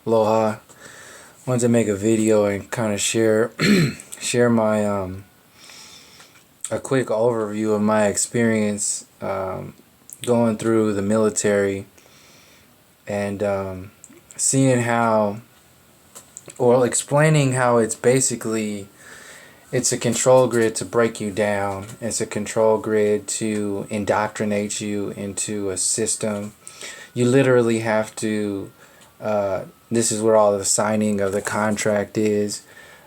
Aloha. Wanted to make a video and kind of share share my a quick overview of my experience going through the military and seeing how, or explaining how it's a control grid to break you down. It's a control grid to indoctrinate you into a system. You literally have to, this is where all the signing of the contract is.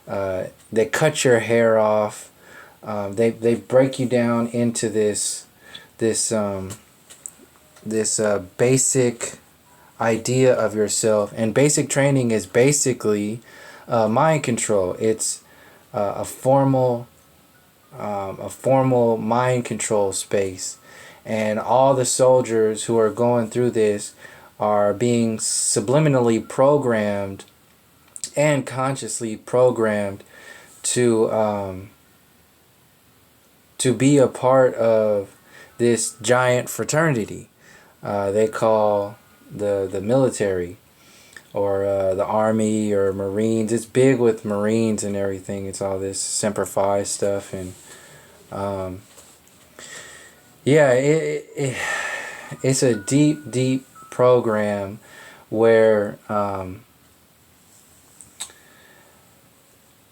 They cut your hair off. They break you down into this basic idea of yourself. And basic training is basically mind control. It's a formal mind control space, and all the soldiers who are going through this are being subliminally programmed and consciously programmed to be a part of this giant fraternity they call the military, or the Army or Marines. It's big with Marines and everything. It's all this Semper Fi stuff, and yeah, it's a deep program where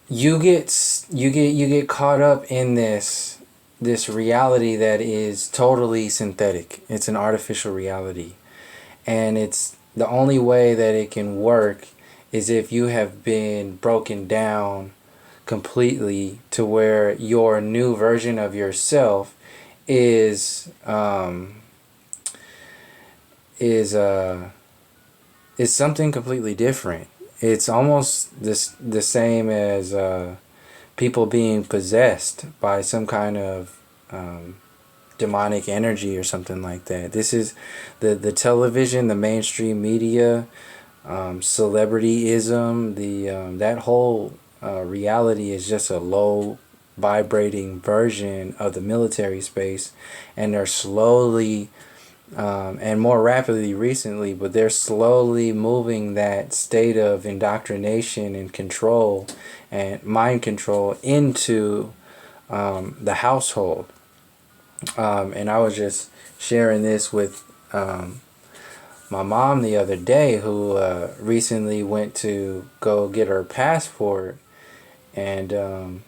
you get caught up in this reality that is totally synthetic. It's an artificial reality, and it's the only way that it can work is if you have been broken down completely to where your new version of yourself is something completely different. It's almost the same as people being possessed by some kind of demonic energy or something like that. This is the television, the mainstream media, celebrityism, that whole reality is just a low vibrating version of the military space, and they're slowly and more rapidly recently, but they're slowly moving that state of indoctrination and control and mind control into the household. And I was just sharing this with my mom the other day, who recently went to go get her passport, and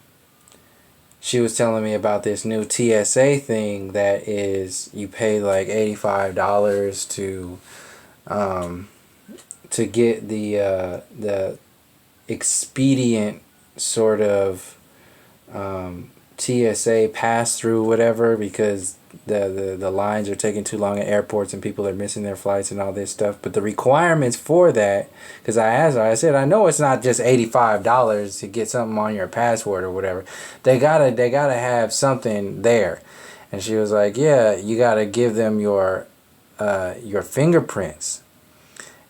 she was telling me about this new TSA thing that is, you pay like $85 to get the expedient sort of TSA pass through, whatever, because the lines are taking too long at airports and people are missing their flights and all this stuff. But the requirements for that, because I asked her, I said, I know it's not just $85 to get something on your passport or whatever. They gotta have something there. And she was like, yeah, you gotta give them your fingerprints.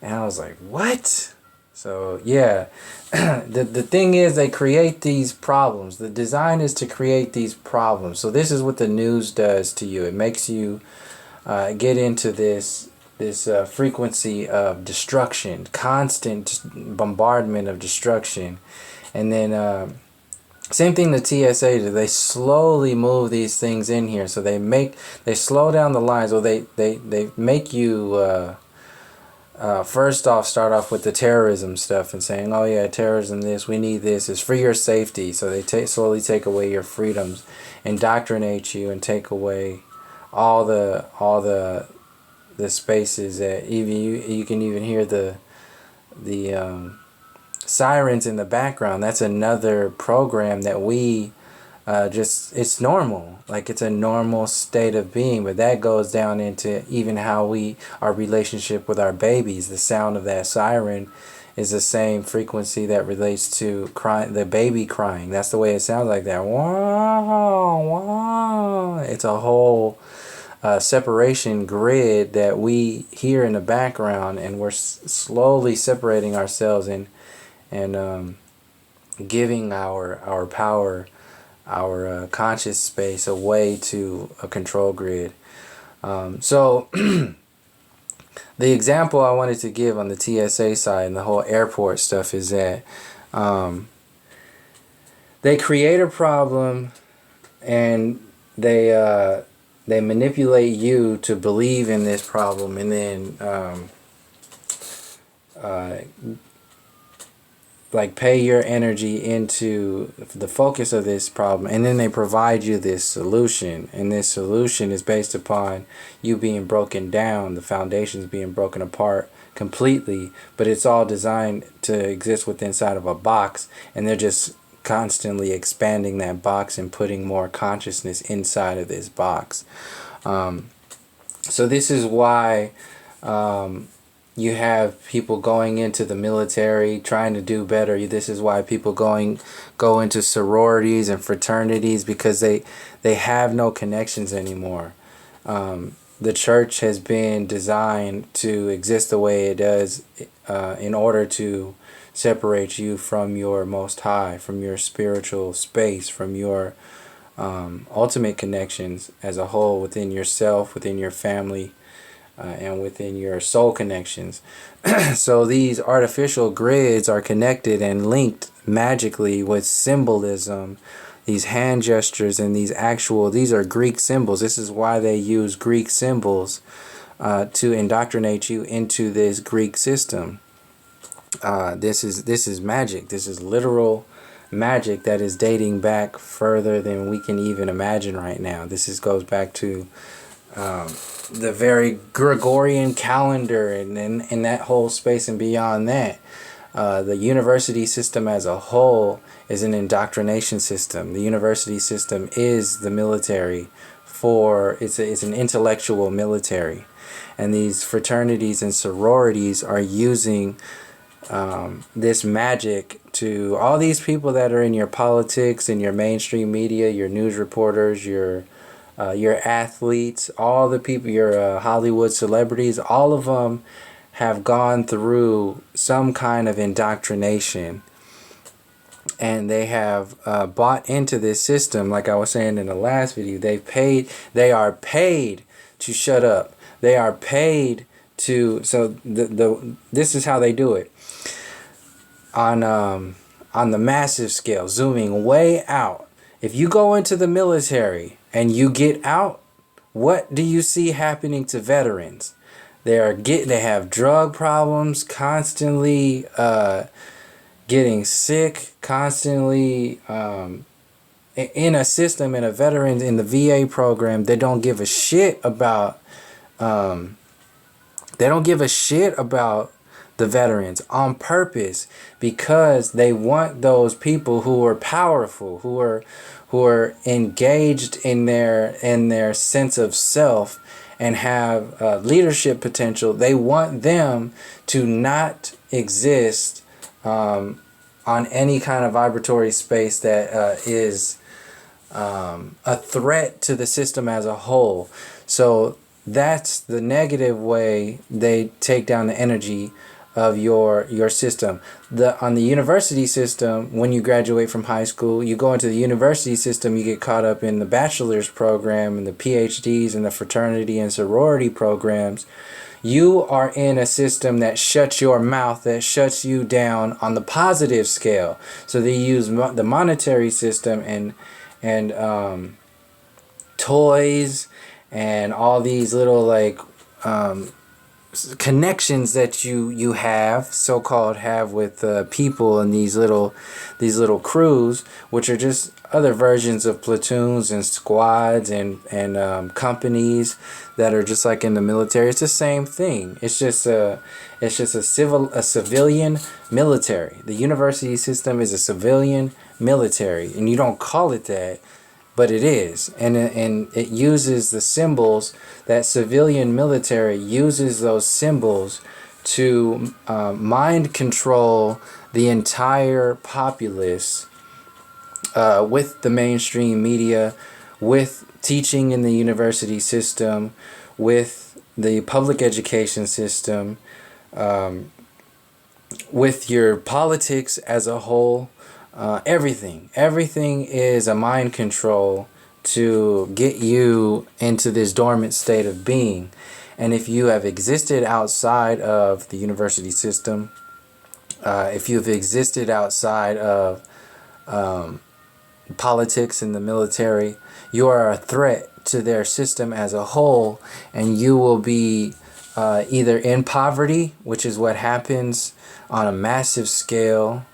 And I was like, what? So yeah, the thing is, they create these problems. The design is to create these problems. So this is what the news does to you. It makes you get into this frequency of destruction, constant bombardment of destruction. And then same thing the TSA do. They slowly move these things in here. So they slow down the lines, or they make you first off, start off with the terrorism stuff and saying, oh yeah, terrorism, this, we need this, it's for your safety. So they slowly take away your freedoms, indoctrinate you, and take away all the spaces that even you can even hear the sirens in the background. That's another program that we it's normal, like it's a normal state of being. But that goes down into even how our relationship with our babies. The sound of that siren is the same frequency that relates to the baby crying. That's the way it sounds, like that. Wah, wah. It's a whole separation grid that we hear in the background, and we're slowly separating ourselves and giving our power, our conscious space away to a control grid. So the example I wanted to give on the TSA side and the whole airport stuff is that they create a problem and they manipulate you to believe in this problem, and then like pay your energy into the focus of this problem, and then they provide you this solution, and this solution is based upon you being broken down, the foundations being broken apart completely, but it's all designed to exist within inside of a box, and they're just constantly expanding that box and putting more consciousness inside of this box. So this is why you have people going into the military trying to do better. This is why people go into sororities and fraternities, because they have no connections anymore. The church has been designed to exist the way it does in order to separate you from your Most High, from your spiritual space, from your ultimate connections as a whole within yourself, within your family, and within your soul connections. So these artificial grids are connected and linked magically with symbolism, these hand gestures, and these are Greek symbols. This is why they use Greek symbols to indoctrinate you into this Greek system. This is magic. This is literal magic that is dating back further than we can even imagine right now. This goes back to the very Gregorian calendar, and in that whole space and beyond that. The university system as a whole is an indoctrination system. The university system is the military it's an intellectual military. And these fraternities and sororities are using this magic to all these people that are in your politics, in your mainstream media, your news reporters, your athletes, all the people, your Hollywood celebrities, all of them have gone through some kind of indoctrination, and they have bought into this system. Like I was saying in the last video, they are paid to shut up. They are paid to, so this is how they do it. On the massive scale, zooming way out. If you go into the military and you get out, what do you see happening to veterans? They have drug problems, constantly getting sick, constantly in a system, in a veteran, in the VA program. They don't give a shit about the veterans on purpose, because they want those people who are powerful, who are engaged in their sense of self and have leadership potential. They want them to not exist on any kind of vibratory space that is a threat to the system as a whole. So that's the negative way they take down the energy of your system. On the university system, when you graduate from high school, you go into the university system, you get caught up in the bachelor's program and the PhDs and the fraternity and sorority programs. You are in a system that shuts your mouth, that shuts you down on the positive scale. So they use the monetary system and toys and all these little like connections that you have with people in these little crews, which are just other versions of platoons and squads and companies that are just like in the military. It's the same thing. It's just a civilian military. The university system is a civilian military, and you don't call it that, but it is, and it uses the symbols. That civilian military uses those symbols to mind control the entire populace with the mainstream media, with teaching in the university system, with the public education system, with your politics as a whole. Everything is a mind control to get you into this dormant state of being. And if you have existed outside of the university system, if you've existed outside of politics and the military, you are a threat to their system as a whole, and you will be either in poverty, which is what happens on a massive scale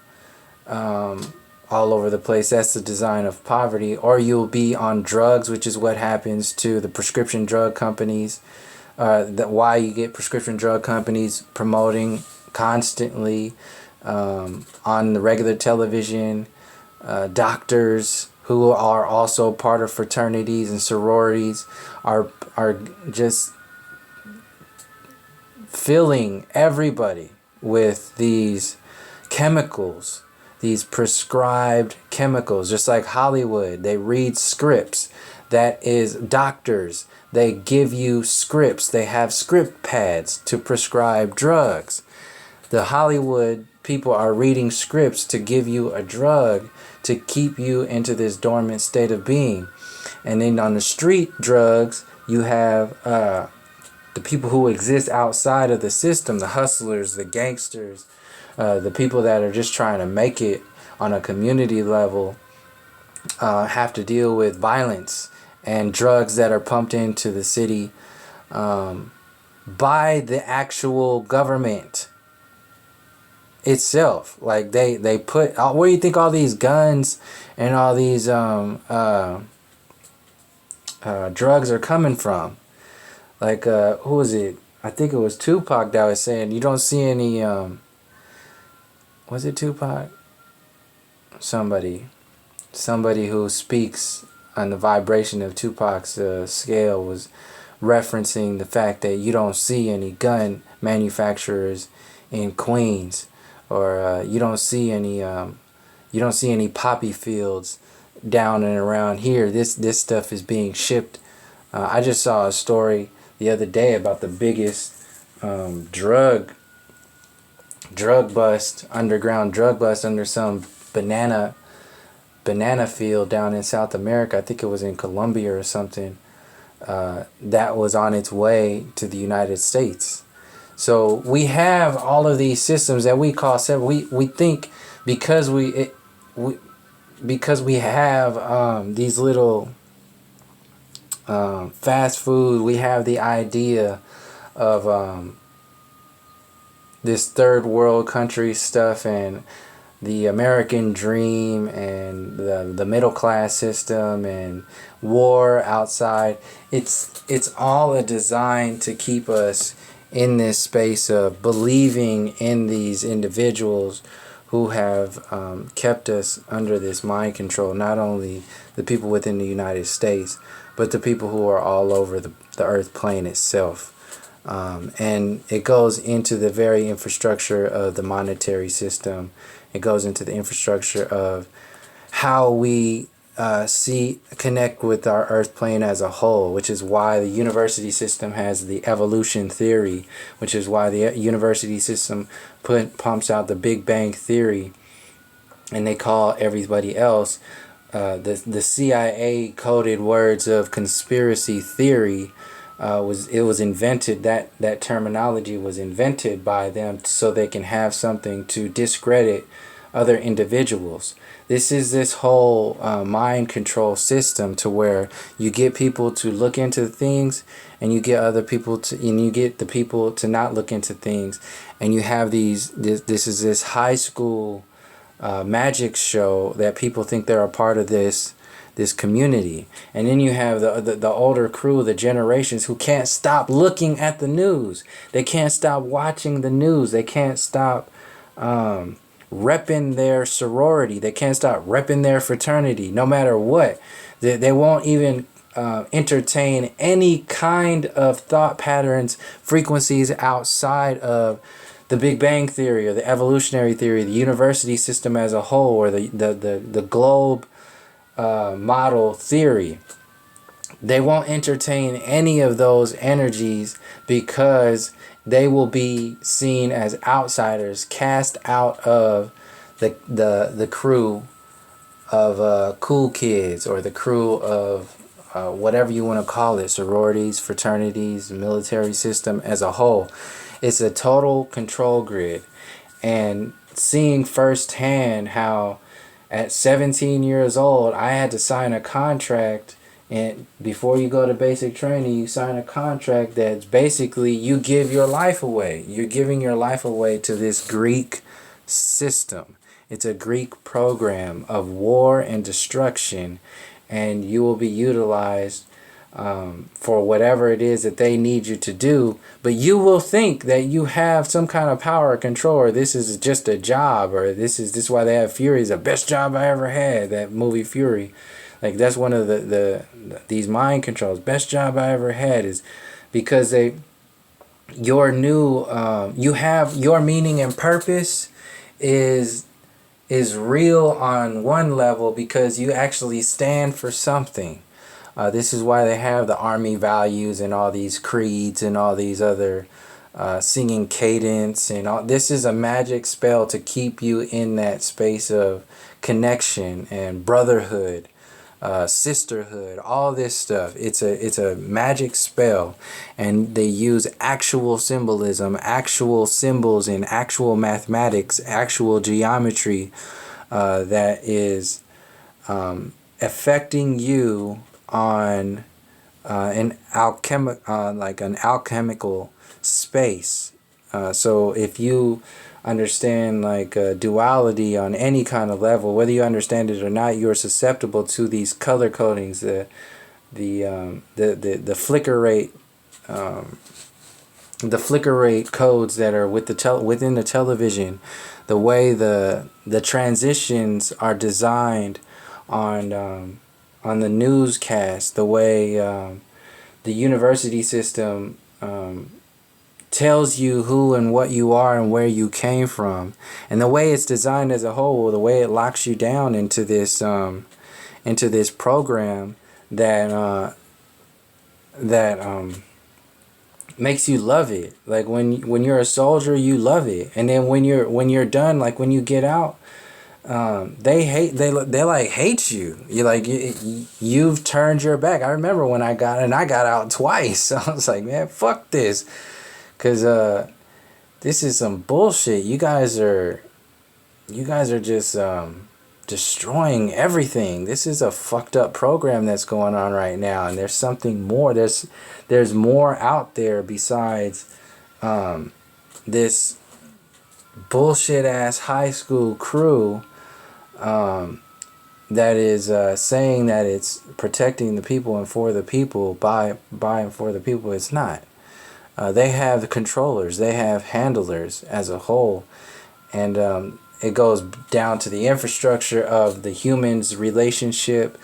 all over the place. That's the design of poverty. Or you'll be on drugs, which is what happens to the prescription drug companies. Why you get prescription drug companies promoting constantly on the regular television, doctors who are also part of fraternities and sororities are just filling everybody with these chemicals, these prescribed chemicals, just like Hollywood. They read scripts. That is doctors. They give you scripts. They have script pads to prescribe drugs. The Hollywood people are reading scripts to give you a drug to keep you into this dormant state of being. And then on the street drugs, you have the people who exist outside of the system, the hustlers, the gangsters, the people that are just trying to make it on a community level, have to deal with violence and drugs that are pumped into the city by the actual government itself. Like they put, where do you think all these guns and all these drugs are coming from? Like who was it? I think it was Tupac that was saying you don't see any was it Tupac? Somebody who speaks on the vibration of Tupac's scale was referencing the fact that you don't see any gun manufacturers in Queens, or you don't see any poppy fields down and around here. This stuff is being shipped. I just saw a story the other day about the biggest drug bust, underground drug bust under some banana field down in South America. I think it was in Colombia or something. That was on its way to the United States. So we have all of these systems that we call separate. We think because we have these little fast food, we have the idea of this third world country stuff and the American dream and the middle class system and war outside. It's all a design to keep us in this space of believing in these individuals who have kept us under this mind control. Not only the people within the United States, but the people who are all over the earth plane itself. And it goes into the very infrastructure of the monetary system. It goes into the infrastructure of how we connect with our earth plane as a whole, which is why the university system has the evolution theory, which is why the university system pumps out the Big Bang theory, and they call everybody else the CIA coded words of conspiracy theory. Was invented, that terminology was invented by them so they can have something to discredit other individuals. This is this whole mind control system to where you get people to look into things, and you get other people you get the people to not look into things, and you have this is this high school magic show that people think they're a part of this community. And then you have the older crew, the generations who can't stop looking at the news. They can't stop watching the news. They can't stop repping their sorority. They can't stop repping their fraternity, no matter what. They won't even entertain any kind of thought patterns, frequencies outside of the Big Bang theory or the evolutionary theory, the university system as a whole, or the globe model theory. They won't entertain any of those energies because they will be seen as outsiders, cast out of the crew of cool kids, or the crew of whatever you want to call it, sororities, fraternities, military system as a whole. It's a total control grid. And seeing firsthand how at 17 years old I had to sign a contract, and before you go to basic training you sign a contract that's basically you give your life away. You're giving your life away to this Greek system. It's a Greek program of war and destruction, and you will be utilized for whatever it is that they need you to do. But you will think that you have some kind of power or control, or this is just a job, or this is why they have Fury. Is the best job I ever had. That movie Fury, like that's one of these mind controls. Best job I ever had is because your new you have your meaning and purpose is real on one level because you actually stand for something. This is why they have the army values and all these creeds and all these other singing cadence and all. This is a magic spell to keep you in that space of connection and brotherhood, sisterhood, all this stuff. It's a magic spell, and they use actual symbolism, actual symbols, and actual mathematics, actual geometry that is affecting you on an alchemical space. So if you understand like duality on any kind of level, whether you understand it or not, you are susceptible to these color codings, the flicker rate, the flicker rate codes that are with within the television, the way the transitions are designed on the newscast, the way the university system tells you who and what you are and where you came from, and the way it's designed as a whole, the way it locks you down into this program that makes you love it. Like when you're a soldier, you love it, and then when you're done, like when you get out, they like hate you. You like you've turned your back. I remember when I got out twice. I was like, man, fuck this, cause this is some bullshit. You guys are just destroying everything. This is a fucked up program that's going on right now, and there's something more. There's more out there besides this bullshit ass high school crew that is saying that it's protecting the people and for the people, by and for the people. It's not. They have controllers, they have handlers as a whole, and it goes down to the infrastructure of the human's relationship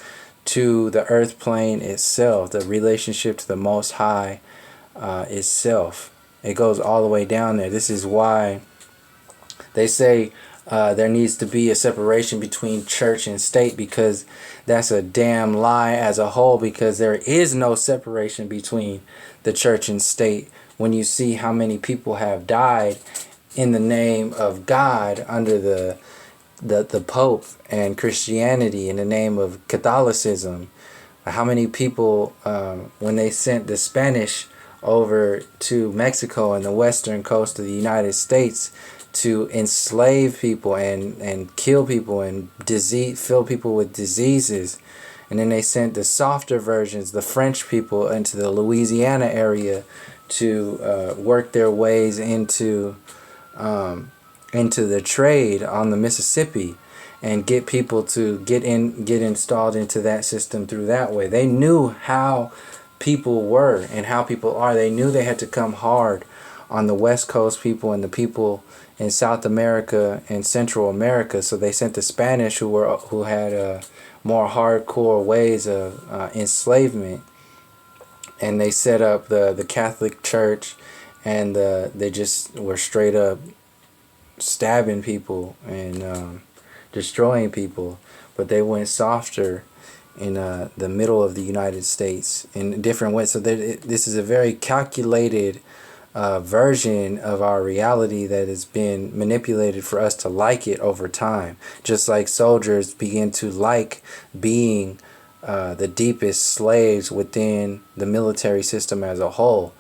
to the earth plane itself, the relationship to the Most High itself. It goes all the way down there. This is why they say there needs to be a separation between church and state, because that's a damn lie as a whole, because there is no separation between the church and state. When you see how many people have died in the name of God under the Pope, and Christianity in the name of Catholicism, how many people when they sent the Spanish over to Mexico and the western coast of the United States to enslave people and kill people and fill people with diseases, and then they sent the softer versions, the French people, into the Louisiana area to work their ways into the trade on the Mississippi and get people to get installed into that system through that way. They knew how people were and how people are. They knew they had to come hard on the West Coast people and the people in South America and Central America. So they sent the Spanish, who had more hardcore ways of enslavement, and they set up the Catholic Church, and they just were straight up stabbing people and destroying people. But they went softer in the middle of the United States in different ways. So this is a very calculated version of our reality that has been manipulated for us to like it over time. Just like soldiers begin to like being the deepest slaves within the military system as a whole.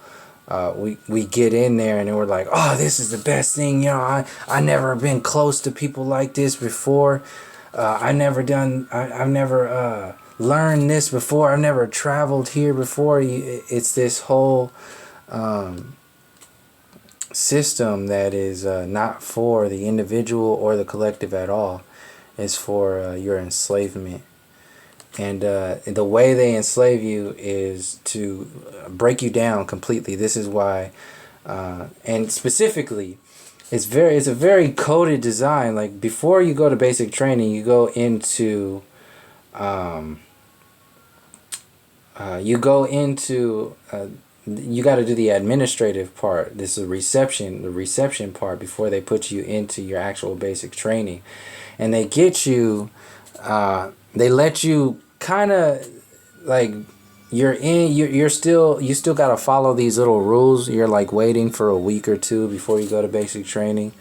We get in there and we're like, oh, this is the best thing. I never been close to people like this before. I've never learned this before. I've never traveled here before. It's this whole system that is not for the individual or the collective at all. It's for your enslavement. And the way they enslave you is to break you down completely. This is why, and specifically, it's a very coded design. Like before you go to basic training, you go into, you got to do the administrative part. This is the reception part before they put you into your actual basic training, and they get you. They let you kind of like you still got to follow these little rules. You're like waiting for a week or two before you go to basic training.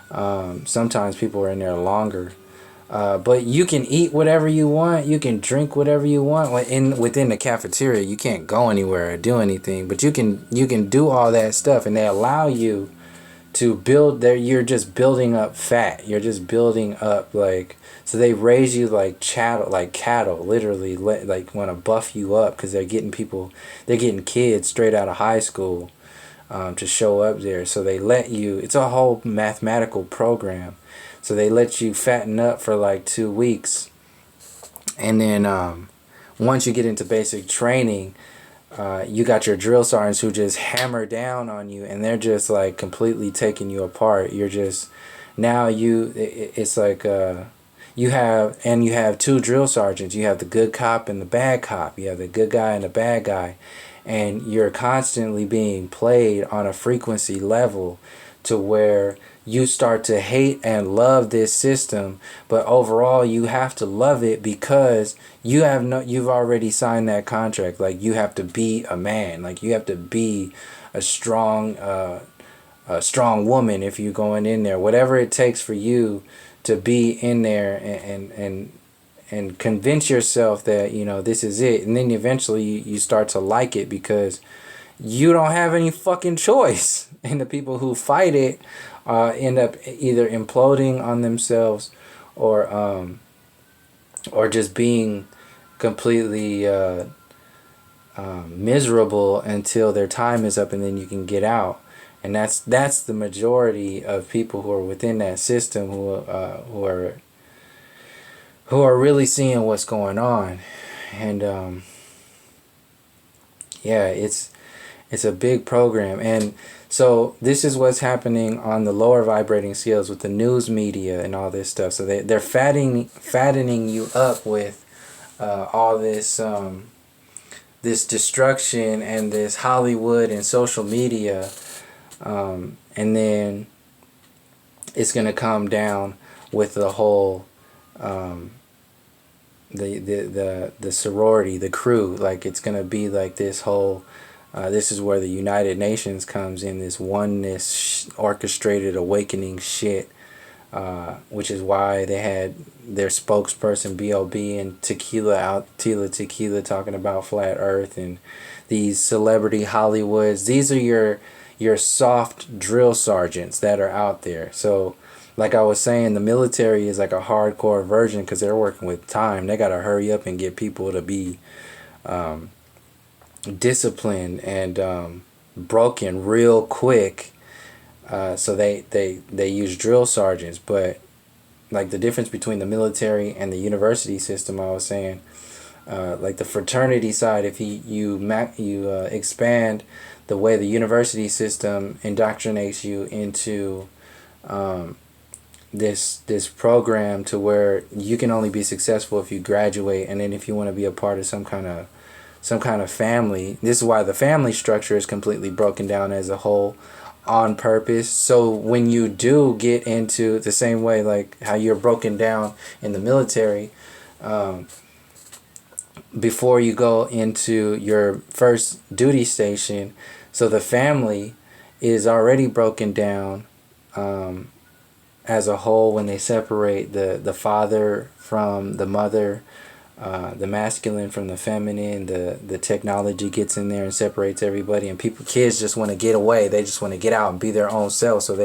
Sometimes people are in there longer, but you can eat whatever you want, you can drink whatever you want within the cafeteria. You can't go anywhere or do anything, but you can do all that stuff, and they allow you to build there. You're just building up fat. You're just building up, like, so they raise you like cattle, literally, like want to buff you up because they're getting kids straight out of high school to show up there. So they let you, it's a whole mathematical program. So they let you fatten up for like 2 weeks. And then once you get into basic training, you got your drill sergeants who just hammer down on you, and they're just like completely taking you apart. You're just, now it's like you have 2 drill sergeants. You have the good cop and the bad cop. You have the good guy and the bad guy, and you're constantly being played on a frequency level to where you start to hate and love this system, but overall you have to love it because you've already signed that contract. Like, you have to be a man, like you have to be a strong woman if you're going in there, whatever it takes for you to be in there and convince yourself that this is it. And then eventually you start to like it because you don't have any fucking choice. And the people who fight it end up either imploding on themselves or just being completely miserable until their time is up, and then you can get out. And that's the majority of people who are within that system who are really seeing what's going on. And yeah, it's a big program. And so this is what's happening on the lower vibrating scales with the news media and all this stuff. So they're fattening you up with all this this destruction and this Hollywood and social media, and then it's gonna come down with the whole the sorority, the crew. Like, it's gonna be like this whole. This is where the United Nations comes in, this oneness, orchestrated awakening shit, which is why they had their spokesperson B.O.B. and Tequila talking about flat Earth, and these celebrity Hollywoods. These are your soft drill sergeants that are out there. So, like I was saying, the military is like a hardcore version because they're working with time. They gotta hurry up and get people to be disciplined and broken real quick, so they use drill sergeants. But like the difference between the military and the university system, I was saying, like the fraternity side, if you expand the way the university system indoctrinates you into this program to where you can only be successful if you graduate, and then if you want to be a part of some kind of family. This is why the family structure is completely broken down as a whole on purpose. So when you do get into the same way, like how you're broken down in the military, before you go into your first duty station, so the family is already broken down as a whole when they separate the father from the mother. the masculine from the feminine. The technology gets in there and separates everybody, and kids just want to get away. They just want to get out and be their own selves. So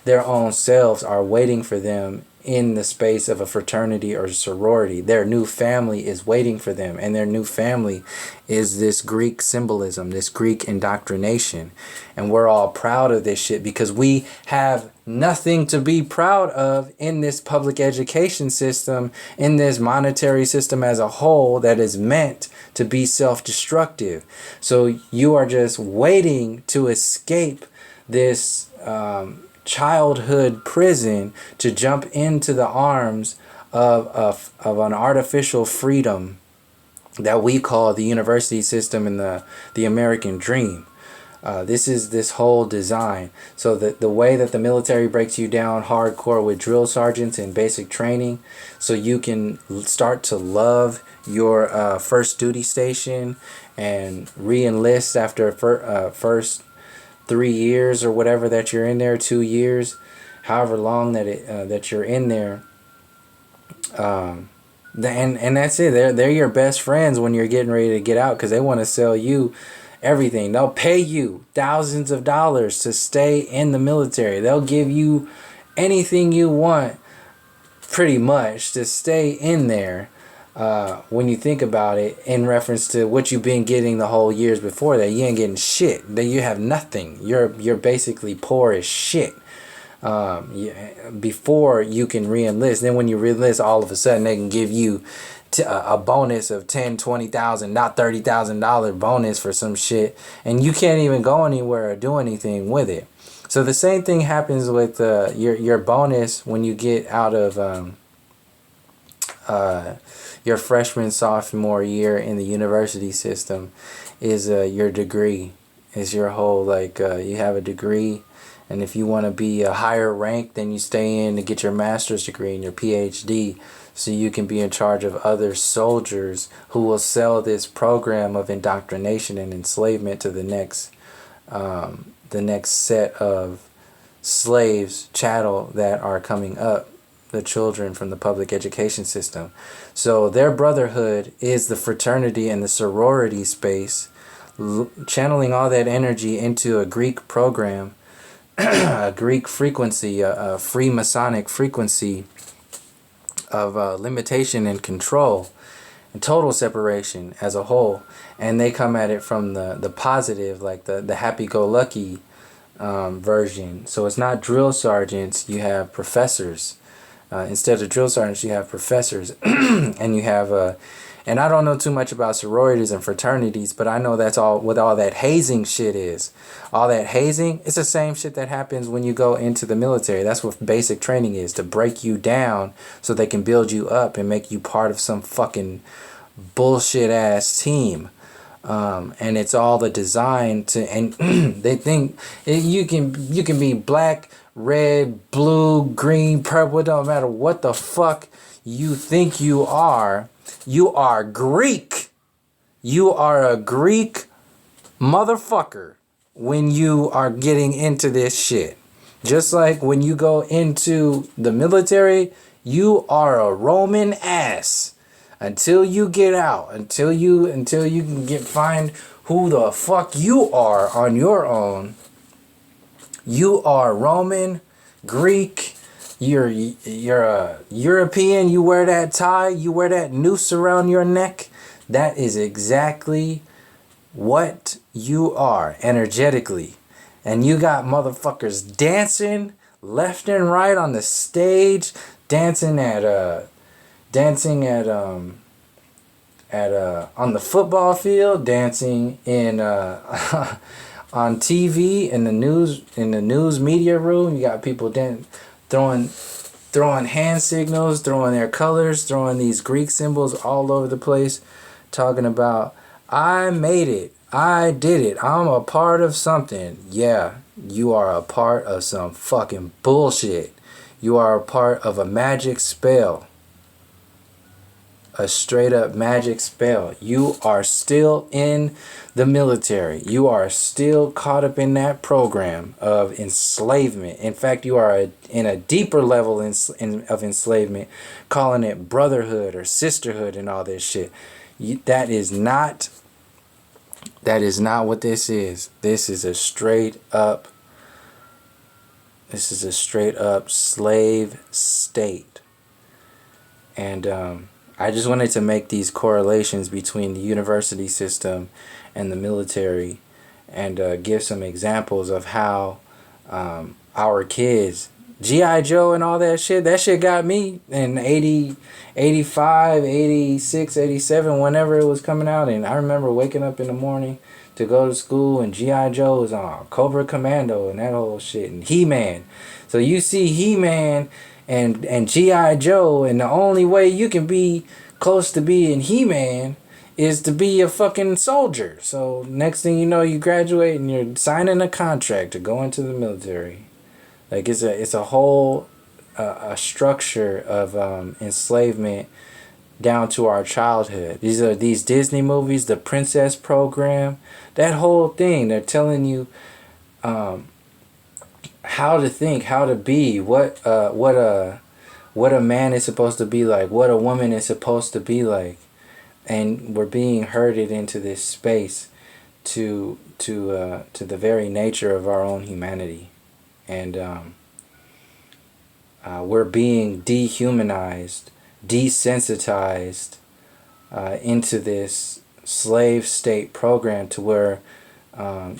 their own selves are waiting for them in the space of a fraternity or sorority. Their new family is waiting for them, and their new family is this Greek symbolism, this Greek indoctrination. And we're all proud of this shit because we have nothing to be proud of in this public education system, in this monetary system as a whole that is meant to be self-destructive. So you are just waiting to escape this childhood prison to jump into the arms of an artificial freedom that we call the university system and the American dream. This is this whole design. So the way that the military breaks you down hardcore with drill sergeants and basic training, so you can start to love your first duty station and re-enlist after first 3 years or whatever that you're in there, 2 years, however long that you're in there. And that's it. They're your best friends when you're getting ready to get out, because they want to sell you everything. They'll pay you thousands of dollars to stay in the military. They'll give you anything you want, pretty much, to stay in there. When you think about it, in reference to what you've been getting the whole years before that, you ain't getting shit. That you have nothing. You're basically poor as shit. Before you can re-enlist. Then when you re-enlist, all of a sudden they can give you a bonus of $10,000, $20,000, not $30,000 bonus for some shit, and you can't even go anywhere or do anything with it. So the same thing happens with your bonus when you get out of your freshman, sophomore year in the university system, is your degree. Is your whole, you have a degree, and if you want to be a higher rank, then you stay in to get your master's degree and your PhD, so you can be in charge of other soldiers who will sell this program of indoctrination and enslavement to the next set of slaves, chattel, that are coming up, the children from the public education system. So their brotherhood is the fraternity and the sorority space, channeling all that energy into a Greek program, a Greek frequency, a free Masonic frequency of limitation and control and total separation as a whole. And they come at it from the positive, like the happy-go-lucky version. So it's not drill sergeants, you have professors. Instead of drill sergeants, you have professors. And you have and I don't know too much about sororities and fraternities, but I know that's all what all that hazing shit is. All that hazing, it's the same shit that happens when you go into the military. That's what basic training is, to break you down so they can build you up and make you part of some fucking bullshit ass team. And it's all the design to, and they think you can be black, red, blue, green, purple. It don't matter what the fuck you think you are. You are Greek. You are a Greek motherfucker when you are getting into this shit. Just like when you go into the military, you are a Roman ass until you get out, until you can find who the fuck you are on your own. You are Roman, Greek. You're a European. You wear that tie. You wear that noose around your neck. That is exactly what you are energetically. And you got motherfuckers dancing left and right on the stage, dancing on the football field, dancing in on TV, in the news media room. You got people throwing hand signals, throwing their colors, throwing these Greek symbols all over the place, talking about, I made it, I did it, I'm a part of something. Yeah, you are a part of some fucking bullshit. You are a part of a magic spell. a straight up magic spell. You are still in the military. You are still caught up in that program of enslavement. In fact, you are in a deeper level of enslavement, calling it brotherhood or sisterhood and all this shit. That is not what this is. This is a straight up slave state. And I just wanted to make these correlations between the university system and the military, and give some examples of how our kids, G.I. Joe and all that shit got me in 80, 85, 86, 87, whenever it was coming out. And I remember waking up in the morning to go to school, and G.I. Joe was on, Cobra Commando and that whole shit, and He-Man. So you see He-Man and G.I. Joe, and the only way you can be close to being He-Man is to be a fucking soldier. So next thing you know, you graduate and you're signing a contract to go into the military. Like it's a whole a structure of enslavement down to our childhood. These are these Disney movies, the Princess Program, that whole thing. They're telling you how to think, how to be, what a man is supposed to be like, what a woman is supposed to be like, and we're being herded into this space to the very nature of our own humanity, and we're being dehumanized, desensitized into this slave state program to where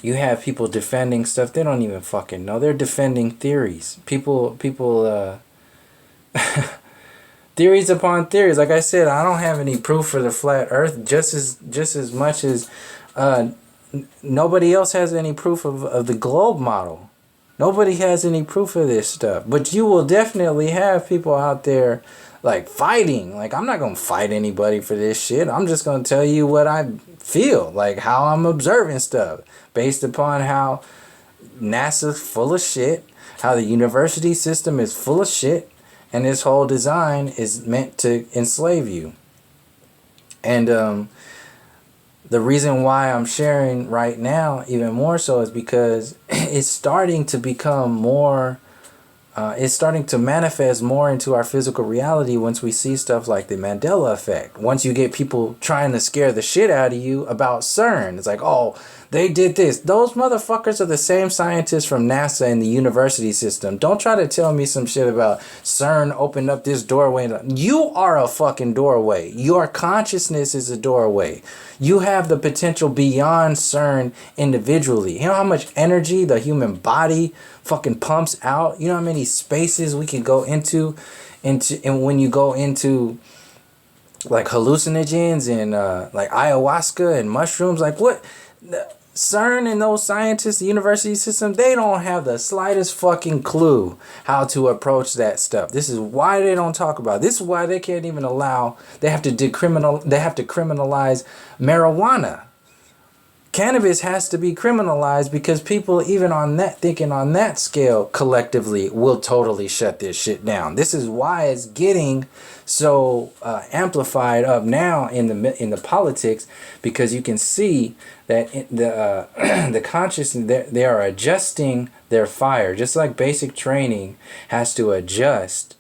you have people defending stuff they don't even fucking know. They're defending theories. People theories upon theories. Like I said, I don't have any proof for the flat earth, just as much as nobody else has any proof of the globe model. Nobody has any proof of this stuff. But you will definitely have people out there like fighting. Like, I'm not going to fight anybody for this shit. I'm just going to tell you what I feel, like how I'm observing stuff based upon how NASA's full of shit, how the university system is full of shit, and this whole design is meant to enslave you. And the reason why I'm sharing right now even more so is because it's starting to become more, it's starting to manifest more into our physical reality once we see stuff like the Mandela effect. Once you get people trying to scare the shit out of you about CERN. It's like, oh, they did this. Those motherfuckers are the same scientists from NASA and the university system. Don't try to tell me some shit about CERN opened up this doorway. You are a fucking doorway. Your consciousness is a doorway. You have the potential beyond CERN individually. You know how much energy the human body fucking pumps out? You know how many spaces we can go into and when you go into like hallucinogens and like ayahuasca and mushrooms, like what? CERN and those scientists, the university system, they don't have the slightest fucking clue how to approach that stuff. This is why they don't talk about it. This is why they can't even allow, they have to criminalize marijuana. Cannabis has to be criminalized because people even on that, thinking on that scale collectively will totally shut this shit down. This is why it's getting so amplified up now in the politics, because you can see that the consciousness, they are adjusting their fire, just like basic training has to adjust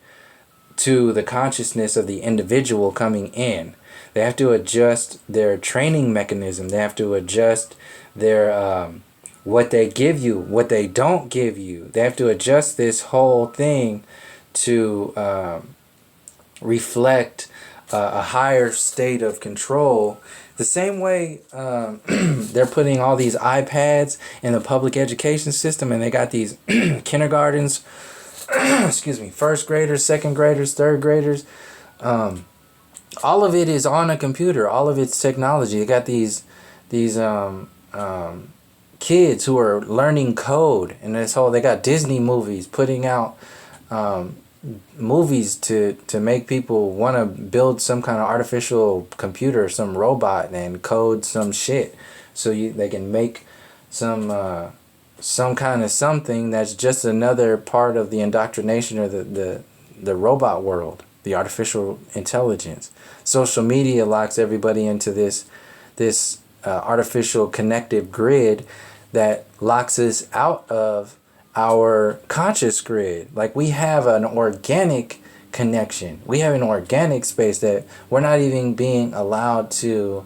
to the consciousness of the individual coming in. They have to adjust their training mechanism. They have to adjust their what they give you, what they don't give you. They have to adjust this whole thing to reflect a higher state of control. The same way they're putting all these iPads in the public education system, and they got these kindergartens, excuse me, first graders, second graders, third graders. All of it is on a computer. All of it's technology. You got these kids who are learning code, and this whole, they got Disney movies putting out movies to make people want to build some kind of artificial computer, some robot, and code some shit so they can make some kind of something that's just another part of the indoctrination of the robot world. the artificial intelligence. Social media locks everybody into this artificial connective grid that locks us out of our conscious grid. Like, we have an organic connection. We have an organic space that we're not even being allowed to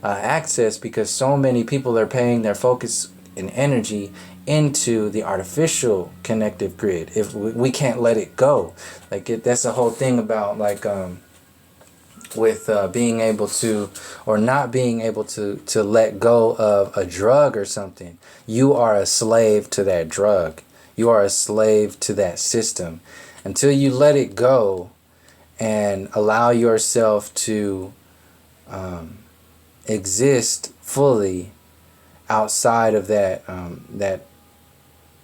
access, because so many people are paying their focus and energy into the artificial connective grid. If we can't let it go, like that's the whole thing about, like, with being able to, or not being able to let go of a drug or something. You are a slave to that drug. You are a slave to that system. Until you let it go and allow yourself to exist fully outside of that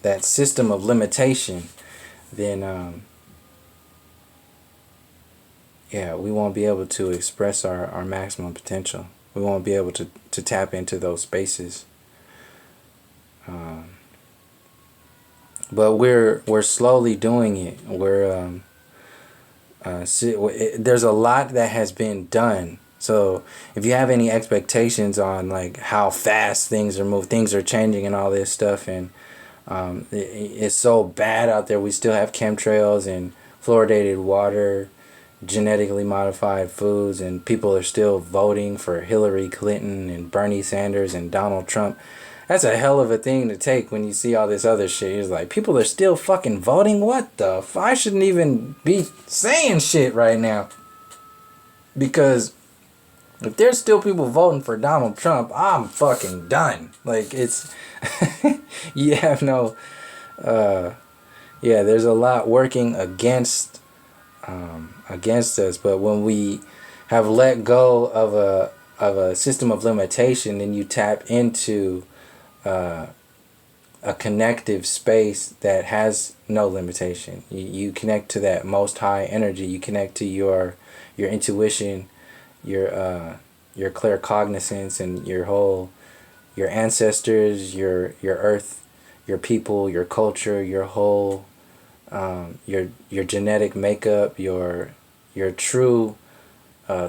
that system of limitation, then yeah, we won't be able to express our maximum potential. We won't be able to tap into those spaces. But we're slowly doing it. There's a lot that has been done. So if you have any expectations on, like, how fast things are moving, things are changing and all this stuff, and it's so bad out there. We still have chemtrails and fluoridated water, genetically modified foods, and people are still voting for Hillary Clinton and Bernie Sanders and Donald Trump. That's a hell of a thing to take when you see all this other shit. It's like, people are still fucking voting? What the f? I shouldn't even be saying shit right now. Because if there's still people voting for Donald Trump, I'm fucking done. Like, it's... you have no... yeah, there's a lot working against us. But when we have let go of a system of limitation, then you tap into a connective space that has no limitation. You connect to that most high energy. You connect to your intuition, your claircognizance, and your ancestors, your earth, your people, your culture, your whole your genetic makeup, your true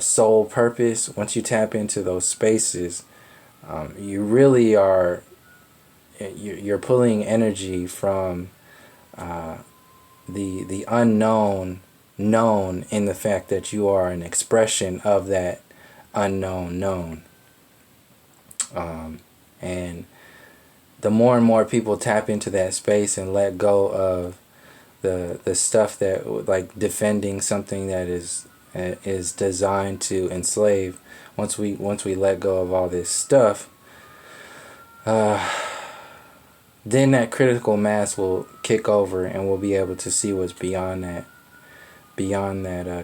soul purpose. Once you tap into those spaces, you really are you're pulling energy from the unknown known, in the fact that you are an expression of that unknown known. And the more and more people tap into that space and let go of the stuff that, like, defending something that is designed to enslave, once we let go of all this stuff, then that critical mass will kick over, and we'll be able to see what's beyond that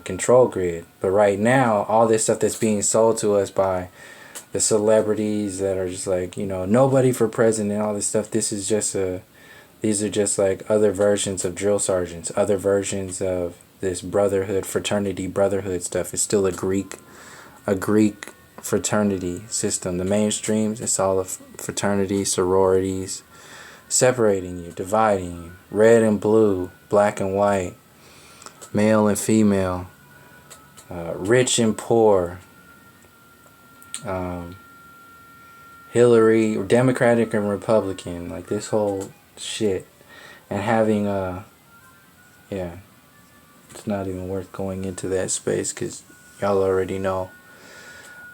control grid. But right now, all this stuff that's being sold to us by the celebrities that are just like, nobody for president, all this stuff, these are just like other versions of drill sergeants, other versions of this fraternity brotherhood stuff. It's still a Greek fraternity system. The mainstreams, it's all of fraternities, sororities, separating you, dividing you, red and blue, black and white, male and female, rich and poor, Hillary, Democratic and Republican, like this whole shit. And having yeah, it's not even worth going into that space, because y'all already know.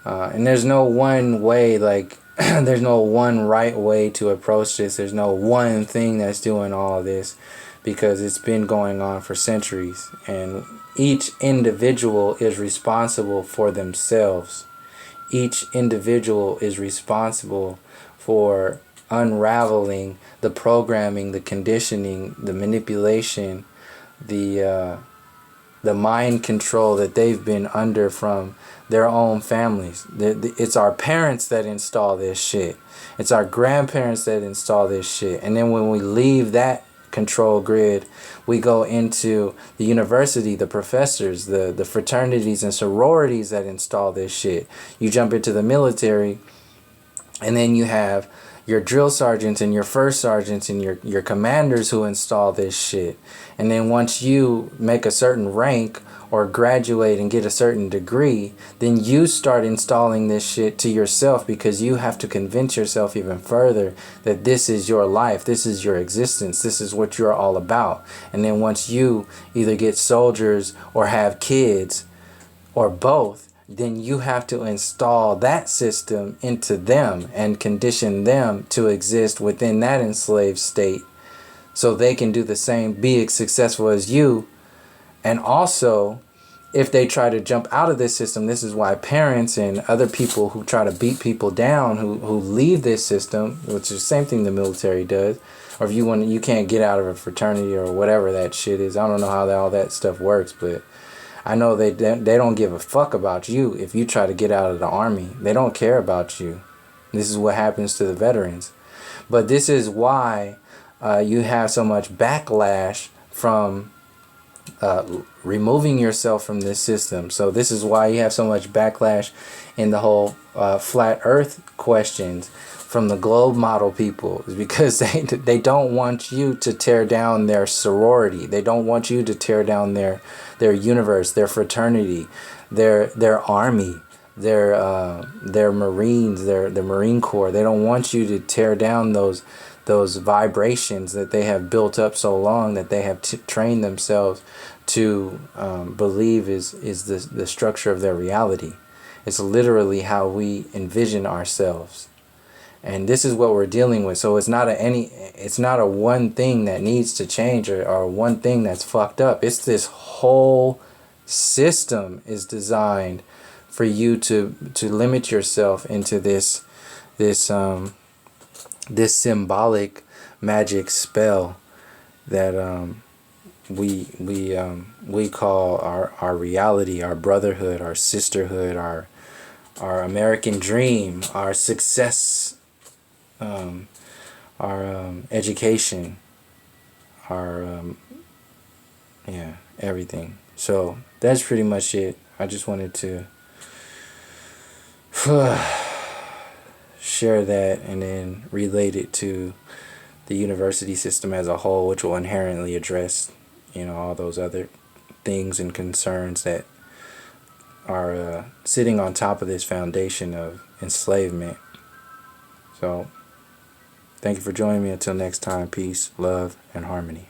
And there's no one way, like, there's no one right way to approach this. There's no one thing that's doing all this, because it's been going on for centuries, and each individual is responsible for themselves. Each individual is responsible for unraveling the programming, the conditioning, the manipulation, the mind control that they've been under from their own families. It's our parents that install this shit. It's our grandparents that install this shit. And then when we leave that control grid, we go into the university, the professors, the fraternities and sororities that install this shit. You jump into the military, and then you have your drill sergeants and your first sergeants and your commanders who install this shit. And then once you make a certain rank, or graduate and get a certain degree, then you start installing this shit to yourself, because you have to convince yourself even further that this is your life, this is your existence, this is what you're all about. And then once you either get soldiers or have kids or both, then you have to install that system into them and condition them to exist within that enslaved state, so they can do the same, be as successful as you. And also, if they try to jump out of this system, this is why parents and other people who try to beat people down, who leave this system, which is the same thing the military does, or if you can't get out of a fraternity or whatever that shit is. I don't know how all that stuff works, but I know they don't give a fuck about you if you try to get out of the army. They don't care about you. This is what happens to the veterans. But this is why you have so much backlash from removing yourself from this system. So this is why you have so much backlash in the whole flat earth questions from the globe model people, is because they don't want you to tear down their sorority. They don't want you to tear down their universe, their fraternity, their army, their Marines, their Marine Corps. They don't want you to tear down those vibrations that they have built up so long, that they have trained themselves to believe is the structure of their reality. It's literally how we envision ourselves, and this is what we're dealing with. So it's not a one thing that needs to change, or one thing that's fucked up. It's this whole system is designed for you to limit yourself into this symbolic magic spell that we call our reality, our brotherhood, our sisterhood, our American dream, our success, our education, our everything. So that's pretty much it. I just wanted to share that, and then relate it to the university system as a whole, which will inherently address, all those other things and concerns that are sitting on top of this foundation of enslavement. So thank you for joining me. Until next time, peace, love, and harmony.